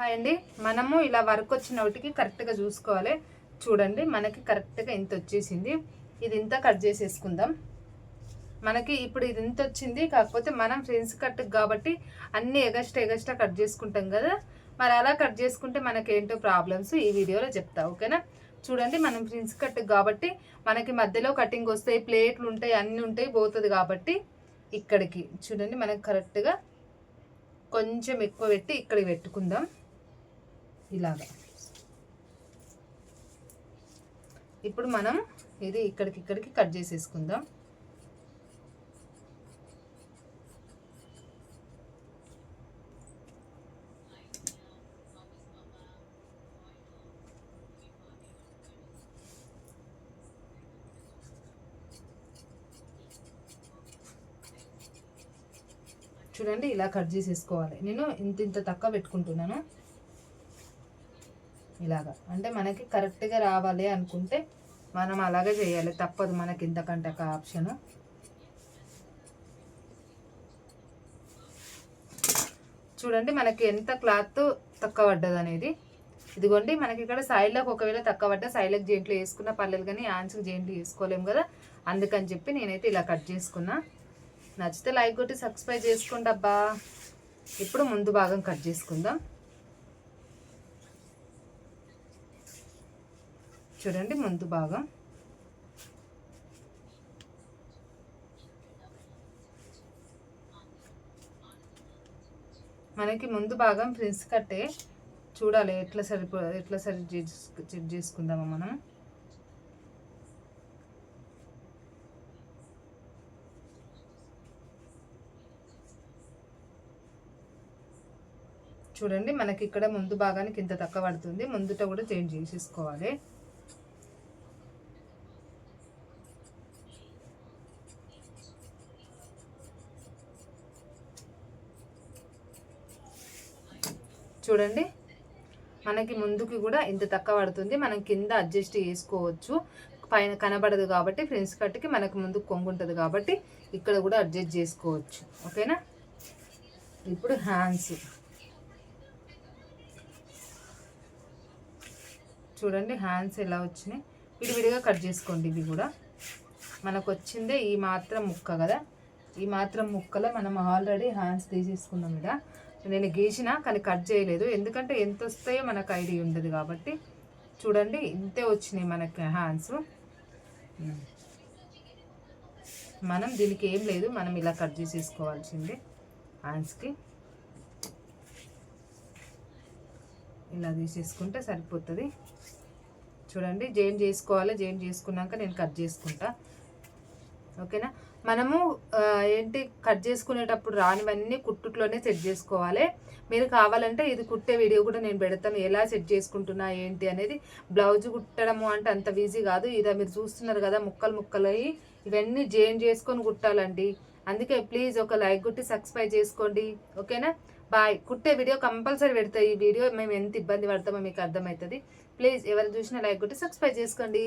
Hi అండి. మనము ఇలా వర్క్ వచ్చిన వాటికి కరెక్ట్గా చూసుకోవాలి. చూడండి మనకి కరెక్ట్గా ఇంత వచ్చేసింది. ఇది ఇంత కట్ చేసేసుకుందాం. మనకి ఇప్పుడు ఇది ఇంత వచ్చింది, కాకపోతే మనం ఫ్రెండ్స్ కట్ కాబట్టి అన్నీ ఎగస్ట్రా కట్ చేసుకుంటాం కదా. మరి అలా కట్ చేసుకుంటే మనకి ఏంటో ప్రాబ్లమ్స్ ఈ వీడియోలో చెప్తా, ఓకేనా. చూడండి మనం ఫ్రెండ్స్ కట్ కాబట్టి మనకి మధ్యలో కటింగ్ వస్తాయి, ప్లేట్లు ఉంటాయి, అన్నీ ఉంటాయి, పోతుంది కాబట్టి ఇక్కడికి చూడండి మనకి కరెక్ట్గా కొంచెం ఎక్కువ పెట్టి ఇక్కడికి పెట్టుకుందాం. ఇలాగా ఇప్పుడు మనం ఇది ఇక్కడికి కట్ చేసేసుకుందాం. చూడండి ఇలా కట్ చేసేసుకోవాలి. నేను ఇంత తక్కువ పెట్టుకుంటున్నాను. ఇలాగా అంటే మనకి కరెక్ట్గా రావాలి అనుకుంటే మనం అలాగే చేయాలి, తప్పదు మనకి ఇంతకంటే ఒక ఆప్షను. చూడండి మనకి ఎంత క్లాత్ తక్కువ పడ్డది అనేది. ఇదిగోండి మనకి ఇక్కడ సైడ్లకు ఒకవేళ తక్కువ పడ్డ సైడ్లకు జెంట్లు వేసుకున్న పర్లేదు, కానీ హ్యాండ్స్కి జెంట్లు వేసుకోలేము కదా, అందుకని చెప్పి నేనైతే ఇలా కట్ చేసుకున్నా. నచ్చితే లైక్ కొట్టి సబ్స్క్రైబ్ చేసుకోండి అబ్బా. ఇప్పుడు ముందు భాగం కట్ చేసుకుందాం. చూడండి ముందు భాగం మనకి ముందు భాగం ఫ్రిన్స్ కట్టే చూడాలి ఎట్లా సెట్ చేసుకుందామా మనం. చూడండి మనకి ఇక్కడ ముందు భాగానికి ఇంత తక్కువ పడుతుంది, ముందుట కూడా చేంజ్ చేసేసుకోవాలి. చూడండి మనకి ముందుకి కూడా ఇంత తక్కువ పడుతుంది, మనం కింద అడ్జస్ట్ చేసుకోవచ్చు. పైన కనబడదు కాబట్టి ఫ్రెండ్స్ కట్కి మనకు ముందు కొంగు ఉంటుంది కాబట్టి ఇక్కడ కూడా అడ్జస్ట్ చేసుకోవచ్చు, ఓకేనా. ఇప్పుడు హ్యాండ్స్ చూడండి హ్యాండ్స్ ఎలా వచ్చినాయి, విడివిడిగా కట్ చేసుకోండి. ఇవి కూడా మనకు వచ్చిందే ఈ మాత్రం ముక్క కదా, ఈ మాత్రం ముక్కలో మనం ఆల్రెడీ హ్యాండ్స్ తీసేసుకున్నాం. ఇక్కడ నేను గీసిన కానీ కట్ చేయలేదు, ఎందుకంటే ఎంత వస్తాయో మనకు ఐడియా ఉండదు కాబట్టి. చూడండి ఇంతే వచ్చినాయి మనకి హ్యాండ్స్. మనం దీనికి ఏం లేదు, మనం ఇలా కట్ చేసేసుకోవాల్సిందే. హ్యాండ్స్కి ఇలా తీసేసుకుంటే సరిపోతుంది. చూడండి జాయిన్ చేసుకోవాలి, జాయిన్ చేసుకున్నాక నేను కట్ చేసుకుంటా, ఓకేనా. మనము ఏంటి కట్ చేసుకునేటప్పుడు రానివన్నీ కుట్టుట్లోనే సెట్ చేసుకోవాలి. మీరు కావాలంటే ఇది కుట్టే వీడియో కూడా నేను పెడతాను, ఎలా సెట్ చేసుకుంటున్నా ఏంటి అనేది. బ్లౌజ్ కుట్టడము అంటే అంత ఈజీ కాదు. ఇదా మీరు చూస్తున్నారు కదా ముక్కలు అయ్యి, ఇవన్నీ జాయిన్ చేసుకొని కుట్టాలండి. అందుకే ప్లీజ్ ఒక లైక్ కొట్టి సబ్స్క్రైబ్ చేసుకోండి, ఓకేనా. బాయ్. కుట్టే వీడియో కంపల్సరీ పెడతాయి. ఈ వీడియో మేము ఎంత ఇబ్బంది పడతామో మీకు అర్థమవుతుంది. ప్లీజ్ ఎవరు చూసినా లైక్ కొట్టి సబ్స్క్రైబ్ చేసుకోండి.